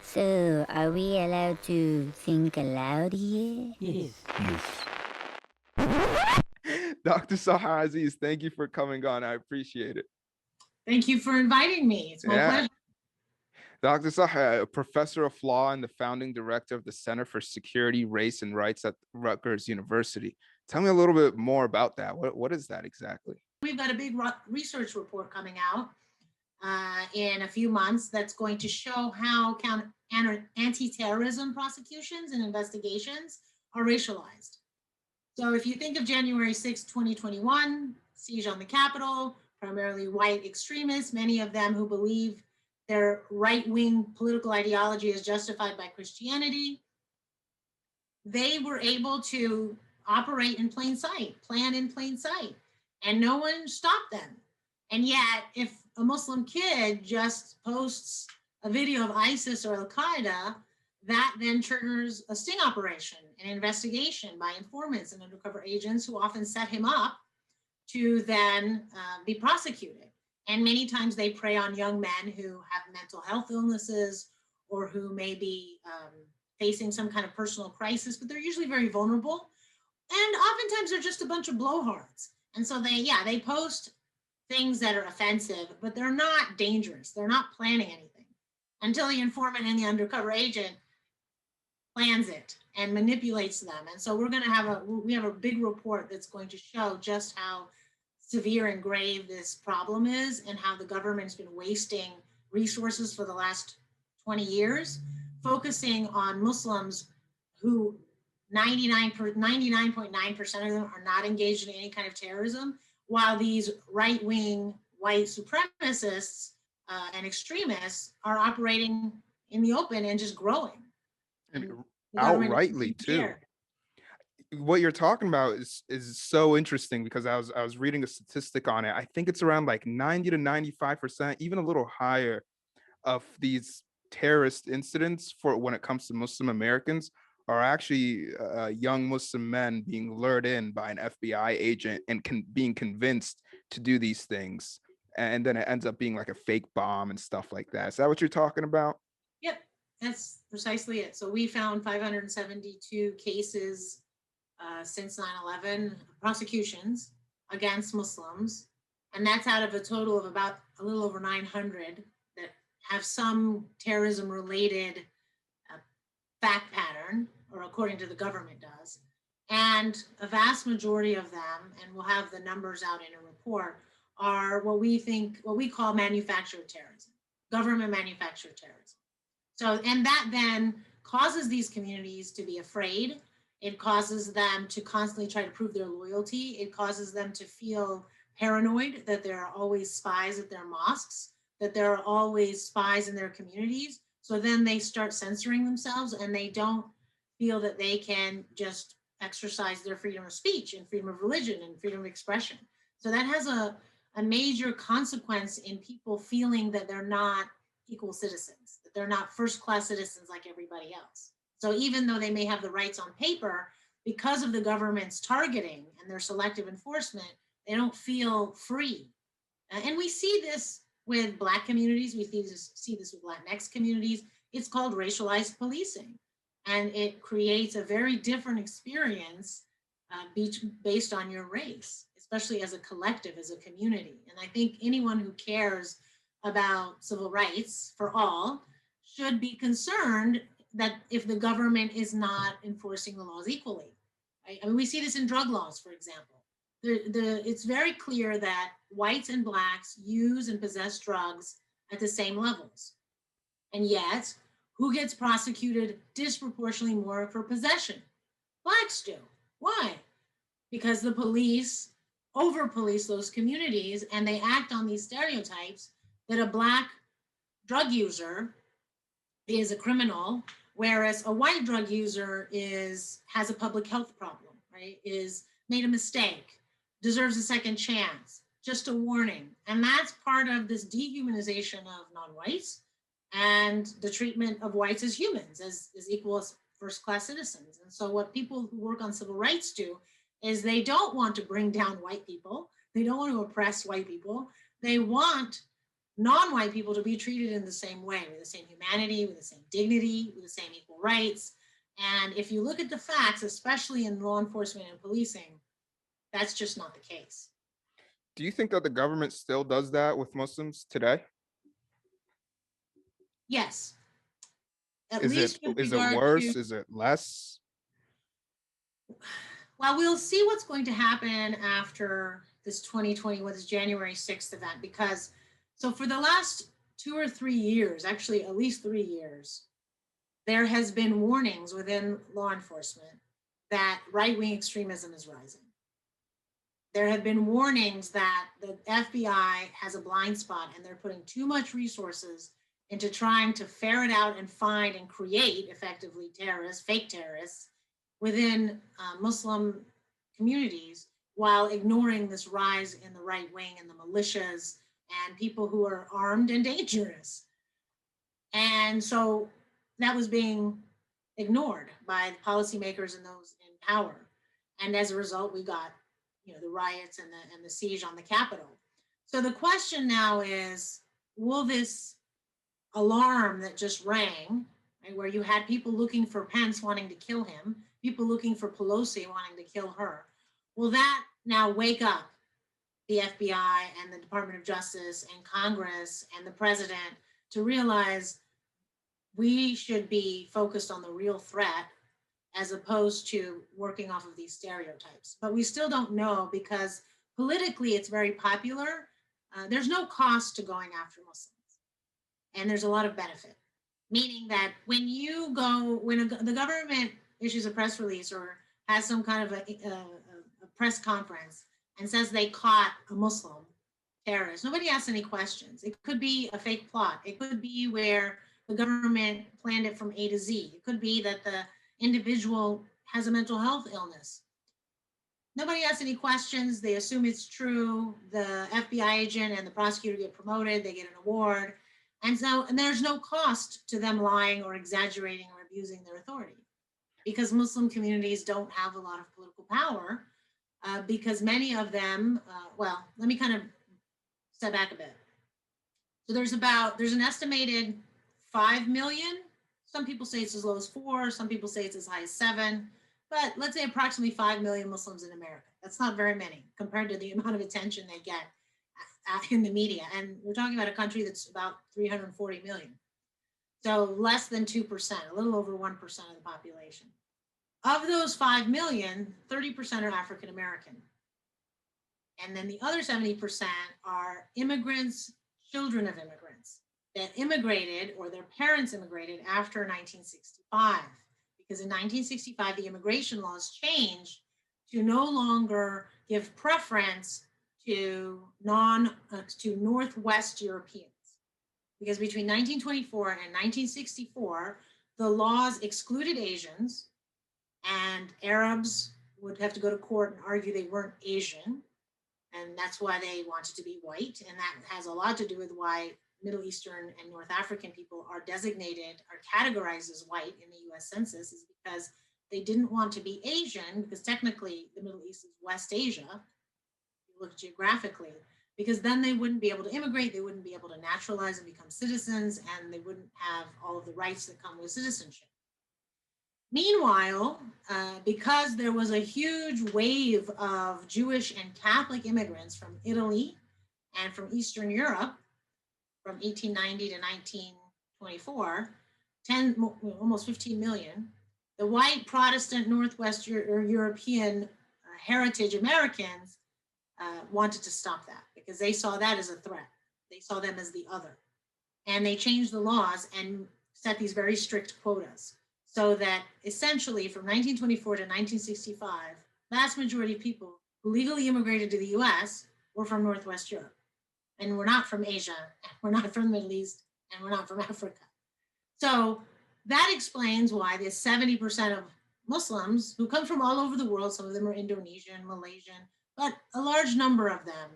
So, are we allowed to think aloud here? Yes. Yes. Dr. Sahar Aziz, thank you for coming on. I appreciate it. Thank you for inviting me. It's my Yeah. pleasure. Dr. Sahar, a professor of law and the founding director of the Center for Security, Race, and Rights at Rutgers University. Tell me a little bit more about that. What is that exactly? We've got a big research report coming out in a few months that's going to show how anti-terrorism prosecutions and investigations are racialized. So if you think of January 6, 2021, siege on the Capitol, primarily white extremists, many of them who believe their right-wing political ideology is justified by Christianity, they were able to operate in plain sight, plan in plain sight, and no one stopped them. And yet, if a Muslim kid just posts a video of ISIS or Al Qaeda, that then triggers a sting operation, an investigation by informants and undercover agents who often set him up to then be prosecuted. And many times they prey on young men who have mental health illnesses or who may be facing some kind of personal crisis, but they're usually very vulnerable. And oftentimes they're just a bunch of blowhards. And so they post things that are offensive, but they're not dangerous. They're not planning anything until the informant and the undercover agent plans it and manipulates them. And so we have a big report that's going to show just how severe and grave this problem is and how the government's been wasting resources for the last 20 years, focusing on Muslims who 99.9% of them are not engaged in any kind of terrorism, while these right-wing white supremacists and extremists are operating in the open and just growing. And outrightly too. What you're talking about is so interesting because I was reading a statistic on it. I think it's around like 90 to 95%, even a little higher, of these terrorist incidents for when it comes to Muslim Americans are actually young Muslim men being lured in by an FBI agent and being convinced to do these things. And then it ends up being like a fake bomb and stuff like that. Is that what you're talking about? Yep, that's precisely it. So we found 572 cases since 9/11, prosecutions against Muslims. And that's out of a total of about a little over 900 that have some terrorism related fact pattern, or according to the government does. And a vast majority of them, and we'll have the numbers out in a report, are what we call manufactured terrorism, government manufactured terrorism. So, and that then causes these communities to be afraid. It causes them to constantly try to prove their loyalty. It causes them to feel paranoid that there are always spies at their mosques, that there are always spies in their communities. So then they start censoring themselves and they don't feel that they can just exercise their freedom of speech and freedom of religion and freedom of expression. So that has a major consequence in people feeling that they're not equal citizens, that they're not first-class citizens like everybody else. So even though they may have the rights on paper, because of the government's targeting and their selective enforcement, they don't feel free. And we see this with Black communities. We see this with Latinx communities. It's called racialized policing. And it creates a very different experience based on your race, especially as a collective, as a community. And I think anyone who cares about civil rights for all should be concerned that if the government is not enforcing the laws equally. Right? I mean, we see this in drug laws, for example. It's very clear that whites and Blacks use and possess drugs at the same levels. And yet, who gets prosecuted disproportionately more for possession? Blacks do. Why? Because the police over-police those communities and they act on these stereotypes that a Black drug user is a criminal, whereas a white drug user has a public health problem, right? Is made a mistake, deserves a second chance, just a warning. And that's part of this dehumanization of non-whites and the treatment of whites as humans, as equal as first-class citizens. And so what people who work on civil rights do is they don't want to bring down white people. They don't want to oppress white people. They want non-white people to be treated in the same way, with the same humanity, with the same dignity, with the same equal rights. And if you look at the facts, especially in law enforcement and policing, that's just not the case. Do you think that the government still does that with Muslims today? Yes, at Is least it with is it regard to, worse? Is it less? well, we'll see what's going to happen after this 2020, what is January 6th event, because so for the last 2 or 3 years, actually at least 3 years, there has been warnings within law enforcement that right-wing extremism is rising. There have been warnings that the FBI has a blind spot and they're putting too much resources into trying to ferret out and find and create effectively terrorists, fake terrorists, within Muslim communities, while ignoring this rise in the right wing and the militias and people who are armed and dangerous. And so that was being ignored by the policymakers and those in power. And as a result, we got, the riots and the siege on the Capitol. So the question now is, will this alarm that just rang, right, where you had people looking for Pence wanting to kill him, people looking for Pelosi wanting to kill her, will that now wake up the FBI and the Department of Justice and Congress and the president to realize we should be focused on the real threat as opposed to working off of these stereotypes? But we still don't know, because politically it's very popular. There's no cost to going after Muslims, and there's a lot of benefit. Meaning that when the government issues a press release or has some kind of a press conference and says they caught a Muslim terrorist, nobody asks any questions. It could be a fake plot. It could be where the government planned it from A to Z. It could be that the individual has a mental health illness. Nobody asks any questions. They assume it's true. The FBI agent and the prosecutor get promoted. They get an award. And there's no cost to them lying or exaggerating or abusing their authority, because Muslim communities don't have a lot of political power, because many of them, well, let me kind of step back a bit. So there's an estimated 5 million. Some people say it's as low as 4, some people say it's as high as 7, but let's say approximately 5 million Muslims in America. That's not very many compared to the amount of attention they get in the media. And we're talking about a country that's about 340 million. So less than 2%, a little over 1% of the population. Of those 5 million, 30% are African American. And then the other 70% are immigrants, children of immigrants that immigrated, or their parents immigrated after 1965. Because in 1965, the immigration laws changed to no longer give preference to Northwest Europeans. Because between 1924 and 1964, the laws excluded Asians, and Arabs would have to go to court and argue they weren't Asian. And that's why they wanted to be white. And that has a lot to do with why Middle Eastern and North African people are categorized as white in the US Census, is because they didn't want to be Asian, because technically the Middle East is West Asia, if you look geographically, because then they wouldn't be able to immigrate, they wouldn't be able to naturalize and become citizens, and they wouldn't have all of the rights that come with citizenship. Meanwhile, because there was a huge wave of Jewish and Catholic immigrants from Italy and from Eastern Europe from 1890 to 1924, almost 15 million, the white Protestant Northwest European heritage Americans wanted to stop that, because they saw that as a threat. They saw them as the other. And they changed the laws and set these very strict quotas, so that essentially from 1924 to 1965, vast majority of people who legally immigrated to the US were from Northwest Europe. And we're not from Asia, we're not from the Middle East, and we're not from Africa. So that explains why there's 70% of Muslims who come from all over the world. Some of them are Indonesian, Malaysian, but a large number of them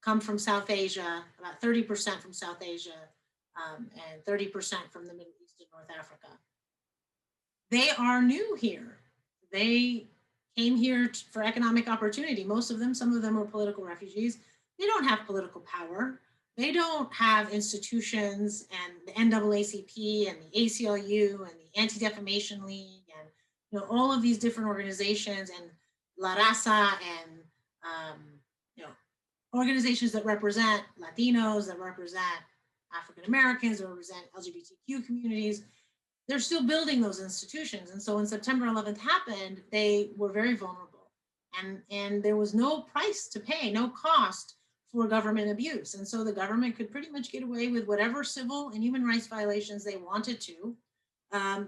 come from South Asia, about 30% from South Asia, and 30% from the Middle East and North Africa. They are new here. They came here for economic opportunity. Most of them, some of them are political refugees. They don't have political power. they don't have institutions, and the NAACP and the ACLU and the Anti-Defamation League and all of these different organizations, and La Raza, and um, you know organizations that represent Latinos, that represent African Americans, that represent LGBTQ communities. They're still building those institutions. And so when September 11th happened, they were very vulnerable. And there was no price to pay, no cost for government abuse. And so the government could pretty much get away with whatever civil and human rights violations they wanted to,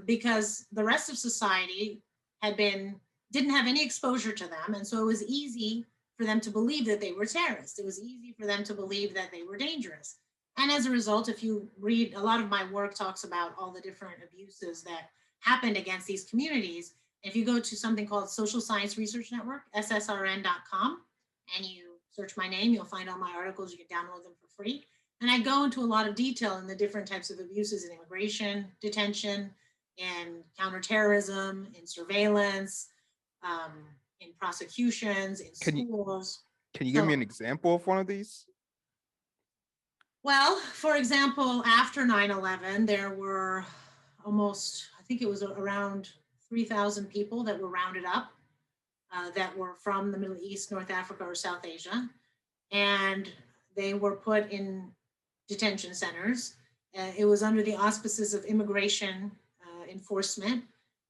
because the rest of society didn't have any exposure to them. And so it was easy for them to believe that they were terrorists. It was easy for them to believe that they were dangerous. And as a result, if you read, a lot of my work talks about all the different abuses that happened against these communities. If you go to something called Social Science Research Network, ssrn.com, and you search my name, you'll find all my articles. You can download them for free. And I go into a lot of detail in the different types of abuses in immigration, detention, in counterterrorism, in surveillance, in prosecutions, in schools. Can you give me an example of one of these? Well, for example, after 9/11, there were almost, I think it was around 3,000 people that were rounded up, that were from the Middle East, North Africa, or South Asia. And they were put in detention centers. It was under the auspices of immigration enforcement.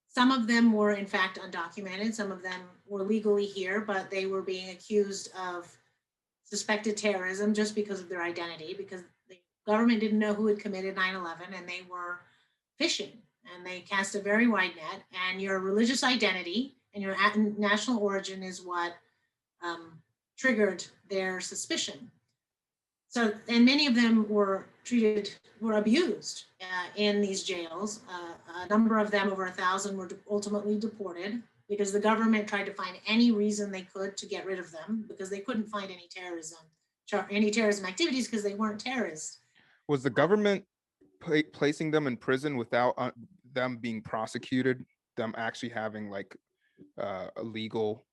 Some of them were, in fact, undocumented. Some of them were legally here, but they were being accused of suspected terrorism just because of their identity, because the government didn't know who had committed 9/11, and they were fishing, and they cast a very wide net. And your religious identity and your national origin is what triggered their suspicion. So, and many of them were abused in these jails. A number of them, over 1,000, were ultimately deported because the government tried to find any reason they could to get rid of them, because they couldn't find any terrorism activities because they weren't terrorists. Was the government placing them in prison without them being prosecuted, them actually having like a legal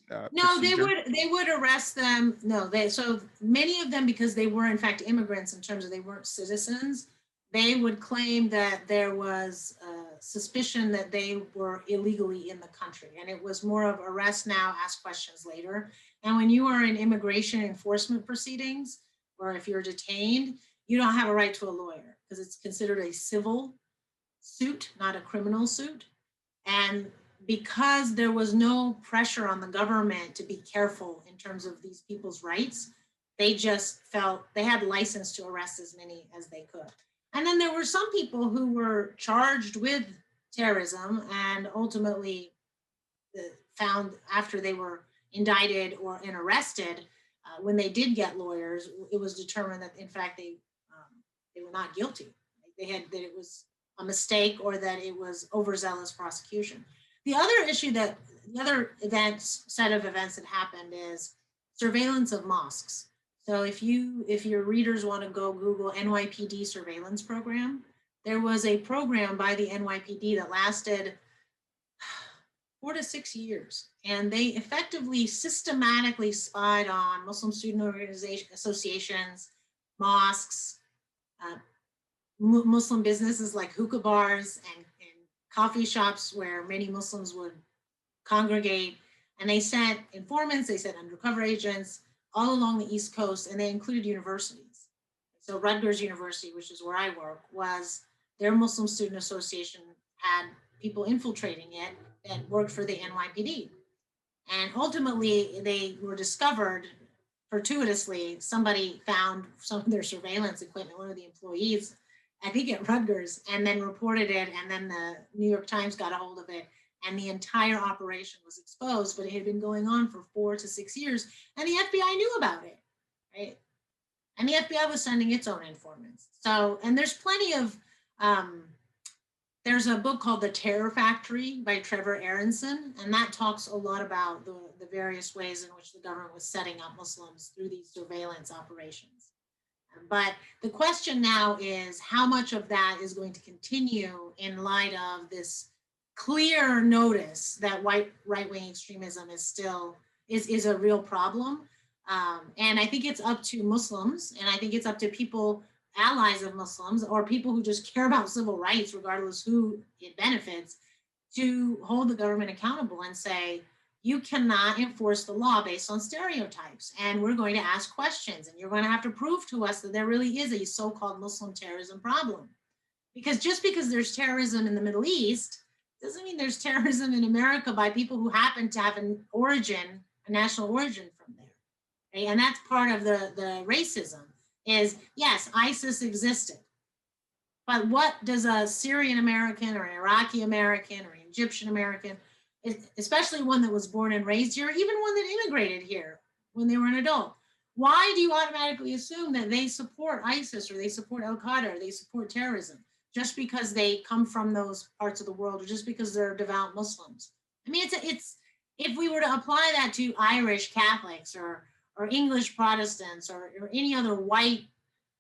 no, procedure? they would arrest them. No, so many of them, because they were in fact immigrants in terms of they weren't citizens, they would claim that there was suspicion that they were illegally in the country. And it was more of arrest now, ask questions later. And when you are in immigration enforcement proceedings, or if you're detained, you don't have a right to a lawyer because it's considered a civil suit, not a criminal suit. And because there was no pressure on the government to be careful in terms of these people's rights, they just felt they had license to arrest as many as they could. And then there were some people who were charged with terrorism and ultimately found, after they were indicted and arrested, when they did get lawyers, it was determined that in fact they were not guilty. That it was a mistake, or that it was overzealous prosecution. The other set of events that happened is surveillance of mosques. So if your readers want to go Google NYPD surveillance program, there was a program by the NYPD that lasted 4 to 6 years. And they effectively systematically spied on Muslim student associations, mosques, Muslim businesses like hookah bars and coffee shops where many Muslims would congregate. And they sent informants, they sent undercover agents all along the East Coast, and they included universities. So Rutgers University, which is where I work, their Muslim Student Association had people infiltrating it that worked for the NYPD. And ultimately, they were discovered fortuitously. Somebody found some of their surveillance equipment, one of the employees, I think at Rutgers, and then reported it, and then the New York Times got a hold of it, and the entire operation was exposed, but it had been going on for 4 to 6 years, and the FBI knew about it, right? And the FBI was sending its own informants. So, and there's plenty of, there's a book called The Terror Factory by Trevor Aronson, and that talks a lot about the various ways in which the government was setting up Muslims through these surveillance operations. But the question now is how much of that is going to continue in light of this clear notice that right-wing extremism is a real problem. And I think it's up to Muslims, and I think it's up to people, allies of Muslims, or people who just care about civil rights, regardless who it benefits, to hold the government accountable and say, you cannot enforce the law based on stereotypes. And we're going to ask questions, and you're going to have to prove to us that there really is a so called Muslim terrorism problem. Because just because there's terrorism in the Middle East doesn't mean there's terrorism in America by people who happen to have an origin, a national origin from there. Right? And that's part of the racism is, yes, ISIS existed. But what does a Syrian American or an Iraqi American or an Egyptian American, especially one that was born and raised here, even one that immigrated here when they were an adult, why do you automatically assume that they support ISIS or they support Al Qaeda or they support terrorism just because they come from those parts of the world or just because they're devout Muslims? I mean, it's if we were to apply that to Irish Catholics or English Protestants or any other white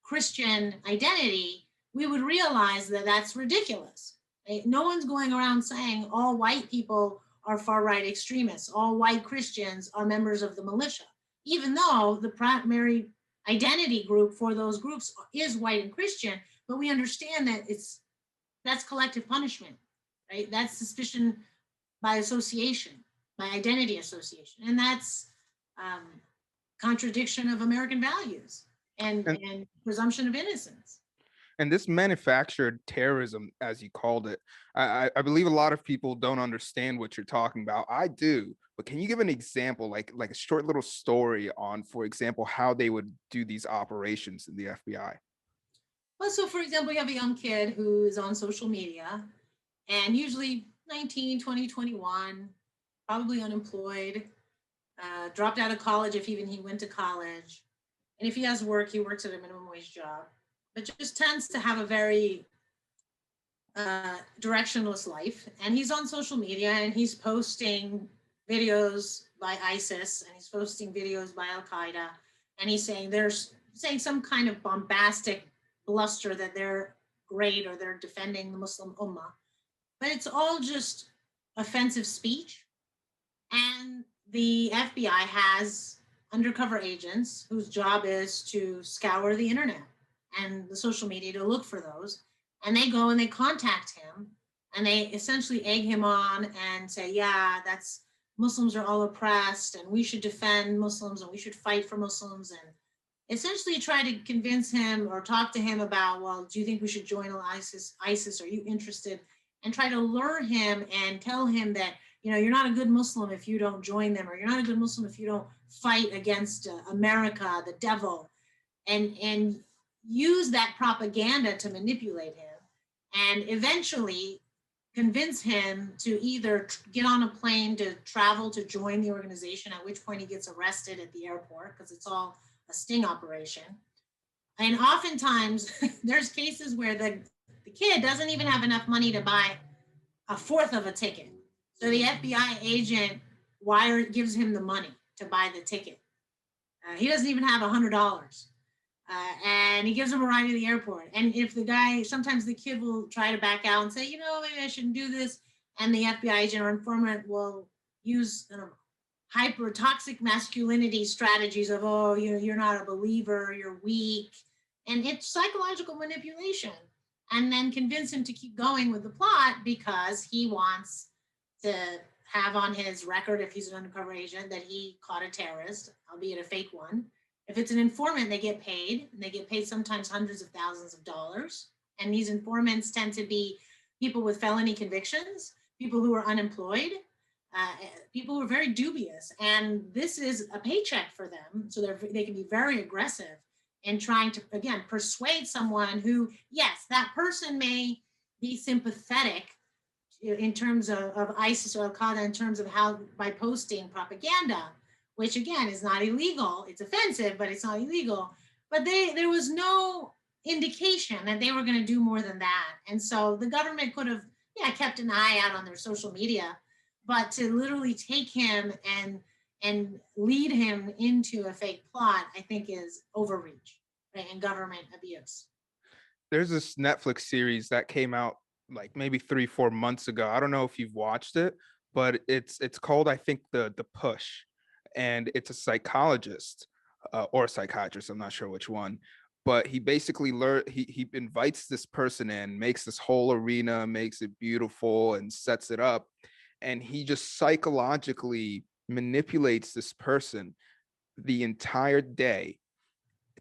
Christian identity, we would realize that that's ridiculous. Right? No one's going around saying all white people are far right extremists, all white Christians are members of the militia, even though the primary identity group for those groups is white and Christian. But we understand that that's collective punishment, right? That's suspicion by association, by identity association, and that's contradiction of American values and presumption of innocence. And this manufactured terrorism, as you called it, I believe a lot of people don't understand what you're talking about. I do, but can you give an example, like a short little story on, for example, how they would do these operations in the FBI? Well, so for example, you have a young kid who is on social media and usually 19, 20, 21, probably unemployed, dropped out of college if even he went to college. And if he has work, he works at a minimum wage job, but just tends to have a very directionless life. And he's on social media and he's posting videos by ISIS and he's posting videos by Al Qaeda. And he's saying some kind of bombastic bluster that they're great or they're defending the Muslim Ummah. But it's all just offensive speech. And the FBI has undercover agents whose job is to scour the internet and the social media to look for those. And they go and they contact him and they essentially egg him on and say, yeah, that's Muslims are all oppressed and we should defend Muslims and we should fight for Muslims, and essentially try to convince him or talk to him about, well, do you think we should join ISIS? Are you interested? And try to lure him and tell him that, you're not a good Muslim if you don't join them, or you're not a good Muslim if you don't fight against America, the devil, and use that propaganda to manipulate him and eventually convince him to either get on a plane to travel to join the organization, at which point he gets arrested at the airport because it's all a sting operation. And oftentimes there's cases where the kid doesn't even have enough money to buy a fourth of a ticket. So the FBI agent gives him the money to buy the ticket. He doesn't even have $100. And he gives him a ride to the airport. And if sometimes the kid will try to back out and say, maybe I shouldn't do this. And the FBI agent or informant will use hyper toxic masculinity strategies of, oh, you're not a believer, you're weak. And it's psychological manipulation. And then convince him to keep going with the plot because he wants to have on his record, if he's an undercover agent, that he caught a terrorist, albeit a fake one. If it's an informant, they get paid, and they get paid sometimes hundreds of thousands of dollars. And these informants tend to be people with felony convictions, people who are unemployed, people who are very dubious. And this is a paycheck for them. So they can be very aggressive in trying to, again, persuade someone who, yes, that person may be sympathetic in terms of ISIS or Al Qaeda, in terms of how, by posting propaganda, which again is not illegal. It's offensive, but it's not illegal. But there was no indication that they were going to do more than that. And so the government could have, kept an eye out on their social media, but to literally take him and lead him into a fake plot, I think is overreach, right, and government abuse. There's this Netflix series that came out like maybe 3-4 months ago. I don't know if you've watched it, but it's called, I think, the Push, and it's a psychologist or a psychiatrist, I'm not sure which one. But he basically he invites this person in, makes this whole arena, makes it beautiful and sets it up. And he just psychologically manipulates this person the entire day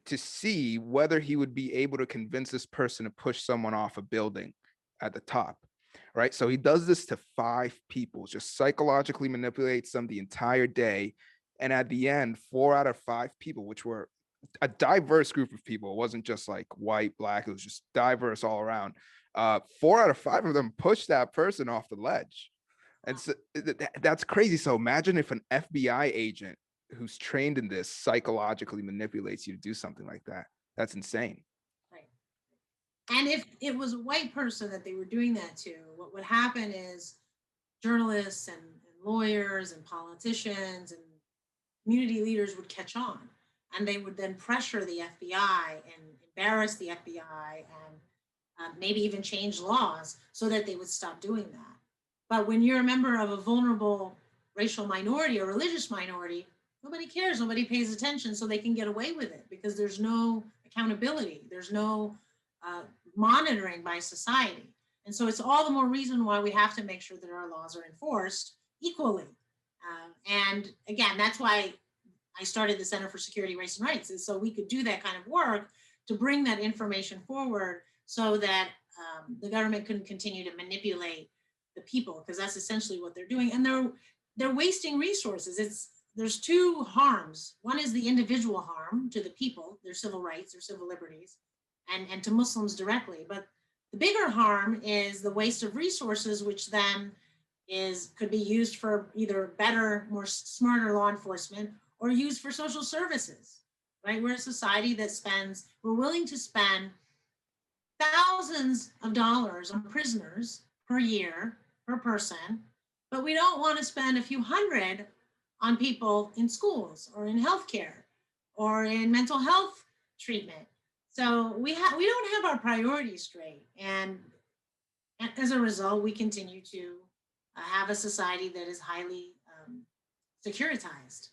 to see whether he would be able to convince this person to push someone off a building at the top. Right. So he does this to 5 people, just psychologically manipulates them the entire day. And at the end, 4 out of 5 people, which were a diverse group of people, it wasn't just like white, black, it was just diverse all around. 4 out of 5 of them pushed that person off the ledge. And so that's crazy. So imagine if an FBI agent who's trained in this psychologically manipulates you to do something like that. That's insane. Right. And if it was a white person that they were doing that to, what would happen is journalists and lawyers and politicians and community leaders would catch on, and they would then pressure the FBI and embarrass the FBI and maybe even change laws so that they would stop doing that. But when you're a member of a vulnerable racial minority or religious minority, nobody cares, nobody pays attention, so they can get away with it because there's no accountability, there's no monitoring by society. And so it's all the more reason why we have to make sure that our laws are enforced equally. And again, that's why I started the Center for Security, Race, and Rights, is so we could do that kind of work to bring that information forward so that the government couldn't continue to manipulate the people, because that's essentially what they're doing. And they're wasting resources. There's 2 harms. One is the individual harm to the people, their civil rights, their civil liberties, and to Muslims directly. But the bigger harm is the waste of resources, which then could be used for either better, more smarter law enforcement or used for social services, right? We're a society that we're willing to spend thousands of dollars on prisoners per year, per person, but we don't want to spend a few hundred on people in schools or in healthcare or in mental health treatment. So we don't have our priorities straight, and as a result, we continue to have a society that is highly securitized.